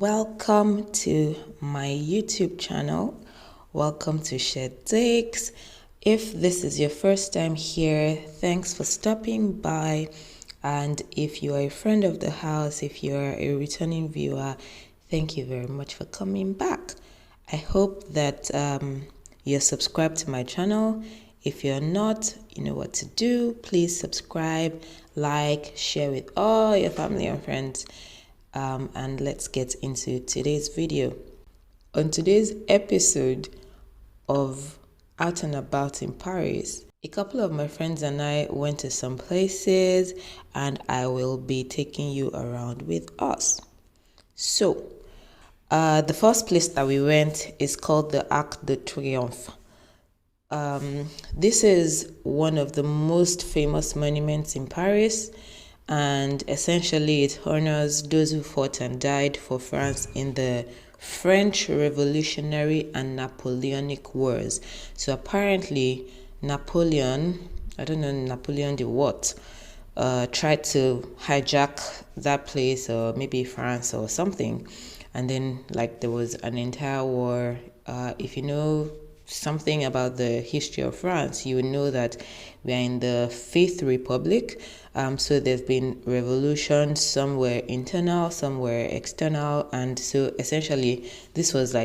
Welcome to my YouTube channel. Welcome to Shared Takes. If this is your first time here, thanks for stopping by. And if you are a friend of the house, if you are a returning viewer, thank you very much for coming back. I hope that you're subscribed to my channel. If you're not, you know what to do. Please subscribe, like, share with all your family and friends. And let's get into today's video. On today's episode of Out and About in Paris, a couple of my friends and I went to some places, and I will be taking you around with us. So, the first place that we went is called the Arche de Triomphe. This is one of the most famous monuments in Paris, and essentially it honors those who fought and died for France in the French Revolutionary and Napoleonic Wars. So apparently Napoleon, I don't know Napoleon the what, tried to hijack that place, or maybe France or something, and then there was an entire war. If you know something about the history of France, you would know that we are in the Fifth Republic. So there's been revolutions, some were internal, some were external, and so essentially this was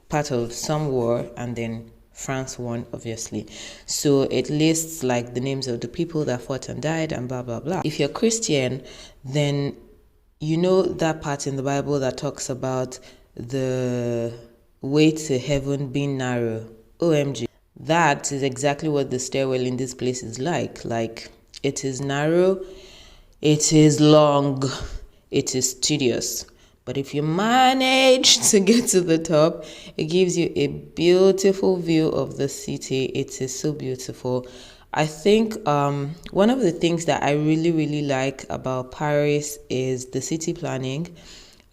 part of some war, and then France won, obviously. So it lists the names of the people that fought and died and blah blah blah. If you're Christian, then you know that part in the Bible that talks about the way to heaven being narrow. OMG. That is exactly what the stairwell in this place is like. It is narrow, it is long, it is tedious. But if you manage to get to the top, it gives you a beautiful view of the city. It is so beautiful. I think one of the things that I really, really like about Paris is the city planning.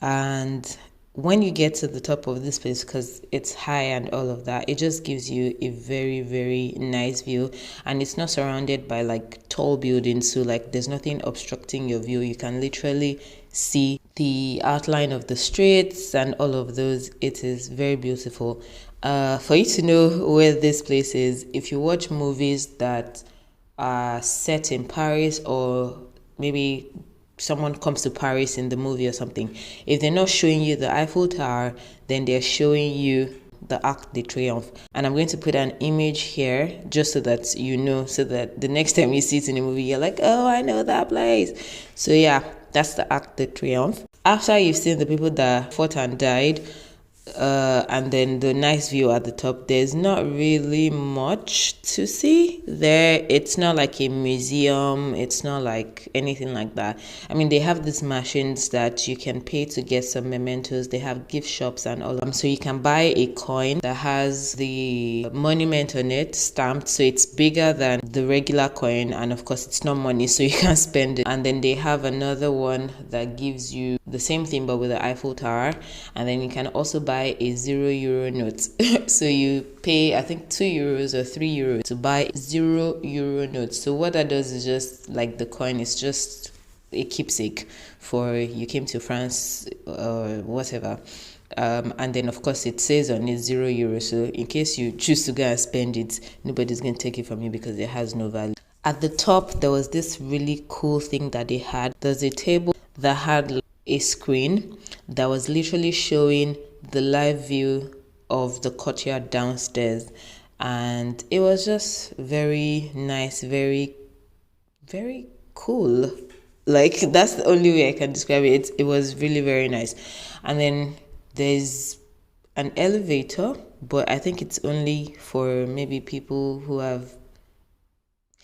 And when you get to the top of this place, because it's high and all of that, it just gives you a very, very nice view, and it's not surrounded by tall buildings, so there's nothing obstructing your view. You can literally see the outline of the streets and all of those. It is very beautiful. For you to know where this place is, if you watch movies that are set in Paris, or maybe someone comes to Paris in the movie or something, if they're not showing you the Eiffel Tower, then they're showing you the Arc de Triomphe. And I'm going to put an image here just so that you know, so that the next time you see it in a movie, you're like, oh, I know that place. So yeah, that's the Arc de Triomphe. After you've seen the people that fought and died, and then the nice view at the top, there's not really much to see there. It's not like a museum, it's not like anything like that. I mean, they have these machines that you can pay to get some mementos. They have gift shops and all of them. So you can buy a coin that has the monument on it stamped, so it's bigger than the regular coin, and of course it's not money, so you can't spend it. And then they have another one that gives you the same thing but with the Eiffel Tower, and then you can also buy a €0 note. So you pay, I think, €2 or €3 to buy €0 notes. So what that does is just the coin is just a keepsake for you came to France or whatever. And then of course it says on it €0. So in case you choose to go and spend it, nobody's going to take it from you because it has no value. At the top, there was this really cool thing that they had. There's a table that had a screen that was literally showing the live view of the courtyard downstairs, and it was just very nice, very, very cool. That's the only way I can describe it. It was really very nice. And then there's an elevator, but I think it's only for maybe people who have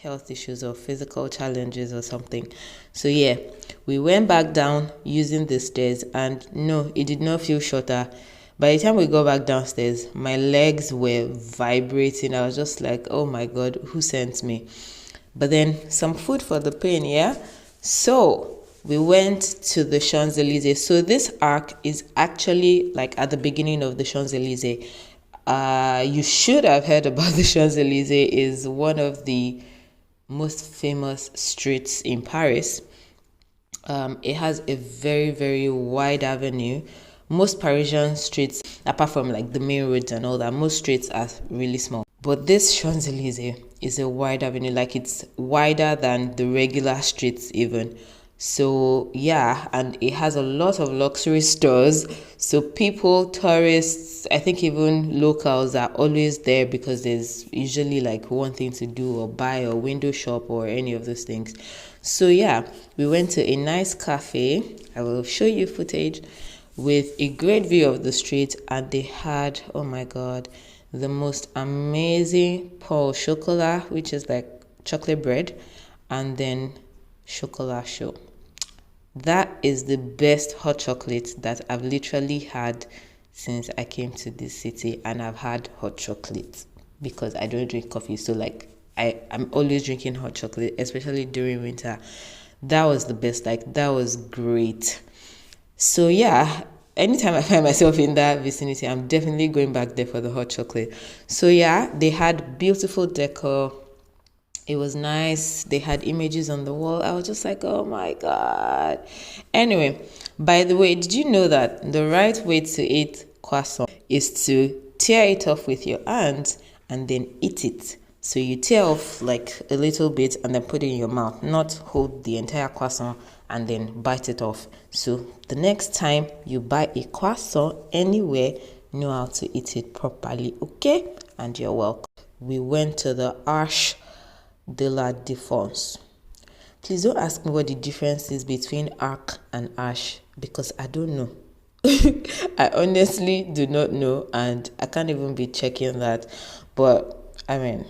health issues or physical challenges or something. So yeah, we went back down using the stairs, and no, it did not feel shorter. By the time we got back downstairs, my legs were vibrating. I was just like, oh my god, who sent me? But then some food for the pain, yeah? So we went to the Champs-Elysees. So this arc is actually at the beginning of the Champs-Elysees. You should have heard about the Champs-Elysees. Is one of the most famous streets in Paris. It has a very, very wide avenue, Most Parisian streets, apart from like the main roads and all that, most streets are really small. But this Champs-Elysees is a wide avenue, like it's wider than the regular streets even. So yeah, and it has a lot of luxury stores. So people, tourists, I think even locals are always there because there's usually like one thing to do or buy or window shop or any of those things. So yeah, we went to a nice cafe. I will show you footage with a great view of the street, and they had, oh my god, the most amazing pain au chocolat, which is like chocolate bread, and then chocolat show. That is the best hot chocolate that I've literally had since I came to this city, and I've had hot chocolate because I don't drink coffee. So like I'm always drinking hot chocolate, especially during winter. That was the best. Like that was great. So yeah, anytime I find myself in that vicinity, I'm definitely going back there for the hot chocolate. So yeah, they had beautiful decor. It was nice. They had images on the wall. I was just like, oh my God. Anyway, by the way, did you know that the right way to eat croissant is to tear it off with your hands and then eat it? So you tear off like a little bit and then put it in your mouth, not hold the entire croissant and then bite it off. So the next time you buy a croissant anywhere, know how to eat it properly, okay? And you're welcome. We went to the Arche de la Défense. Please don't ask me what the difference is between Arc and Arche because I don't know. I honestly do not know, and I can't even be checking that. But I mean,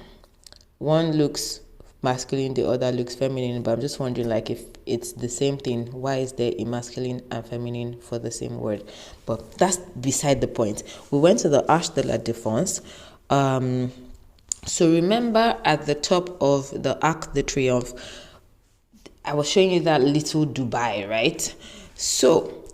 one looks masculine, the other looks feminine, but I'm just wondering like if it's the same thing, why is there a masculine and feminine for the same word? But that's beside the point. We went to the Arche de la Défense. So remember at the top of the Arc de Triomphe, I was showing you that little Dubai, right? So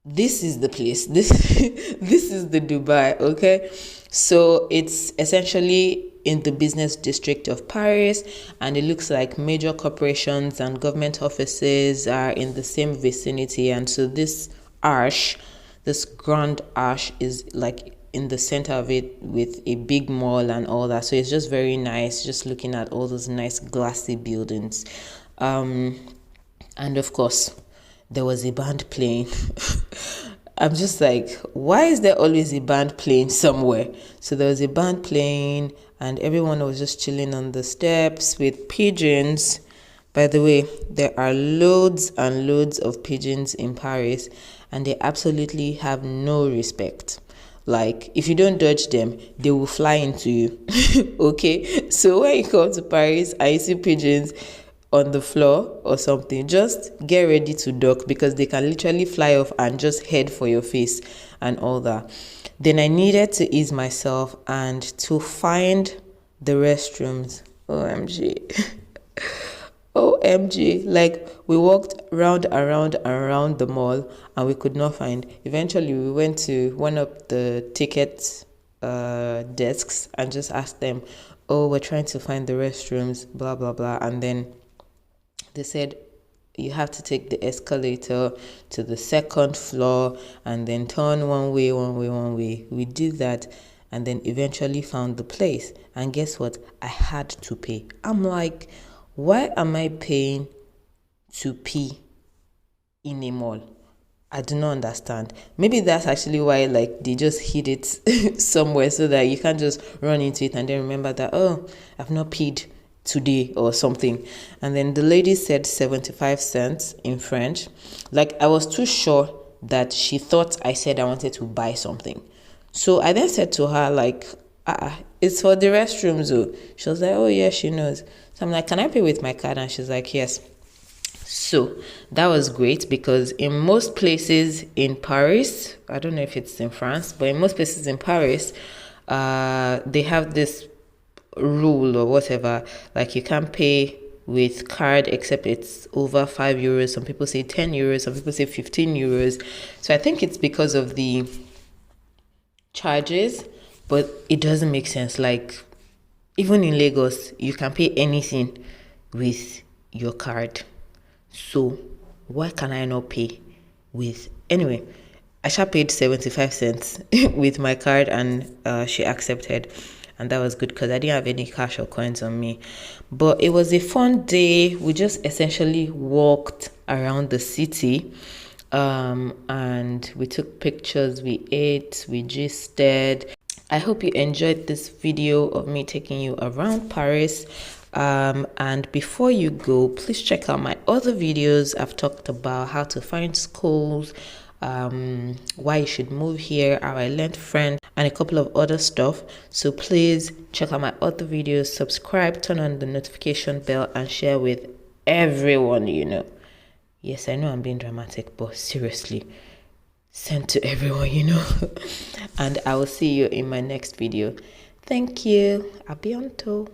this is the place. This is the Dubai, okay? So it's essentially in the business district of Paris, and it looks like major corporations and government offices are in the same vicinity. And so this arch, this grand arch, is like in the center of it with a big mall and all that. So it's just very nice, just looking at all those nice glassy buildings. And of course, there was a band playing. I'm just like, why is there always a band playing somewhere? So there was a band playing, and everyone was just chilling on the steps with pigeons. By the way, there are loads and loads of pigeons in Paris, and they absolutely have no respect. Like, if you don't dodge them, they will fly into you. Okay? So when you come to Paris and you see pigeons on the floor or something, just get ready to duck because they can literally fly off and just head for your face and all that. Then I needed to ease myself and to find the restrooms. OMG. OMG. Like, we walked around the mall and we could not find. Eventually, we went to one of the ticket desks and just asked them, oh, we're trying to find the restrooms, blah, blah, blah. And then they said, you have to take the escalator to the second floor and then turn one way. We did that and then eventually found the place. And guess what? I had to pay. I'm like, why am I paying to pee in a mall? I do not understand. Maybe that's actually why like they just hid it somewhere so that you can't just run into it and then remember that, oh, I've not peed today or something. And then the lady said 75 cents in French. Like, I was too sure that she thought I said I wanted to buy something. So I then said to her, like, it's for the restrooms though. She was like, oh yeah, she knows. So I'm like, can I pay with my card? And she's like, yes. So that was great because in most places in Paris, I don't know if it's in France, but in most places in Paris, they have this rule or whatever, like you can't pay with card except it's over 5 euros. Some people say 10 euros, some people say 15 euros. So I think it's because of the charges, but it doesn't make sense. Like, even in Lagos, you can pay anything with your card. So why can I not pay with? Anyway, I sure paid 75 cents with my card, and she accepted. And that was good because I didn't have any cash or coins on me. But it was a fun day. We just essentially walked around the city, and we took pictures, we ate, we gisted. I hope you enjoyed this video of me taking you around Paris. And before you go, please check out my other videos. I've talked about how to find schools, why you should move here, how I learned French, and a couple of other stuff. So please check out my other videos, subscribe, turn on the notification bell, and share with everyone you know. Yes, I know I'm being dramatic, but seriously, send to everyone you know. And I will see you in my next video. Thank you. A bientôt.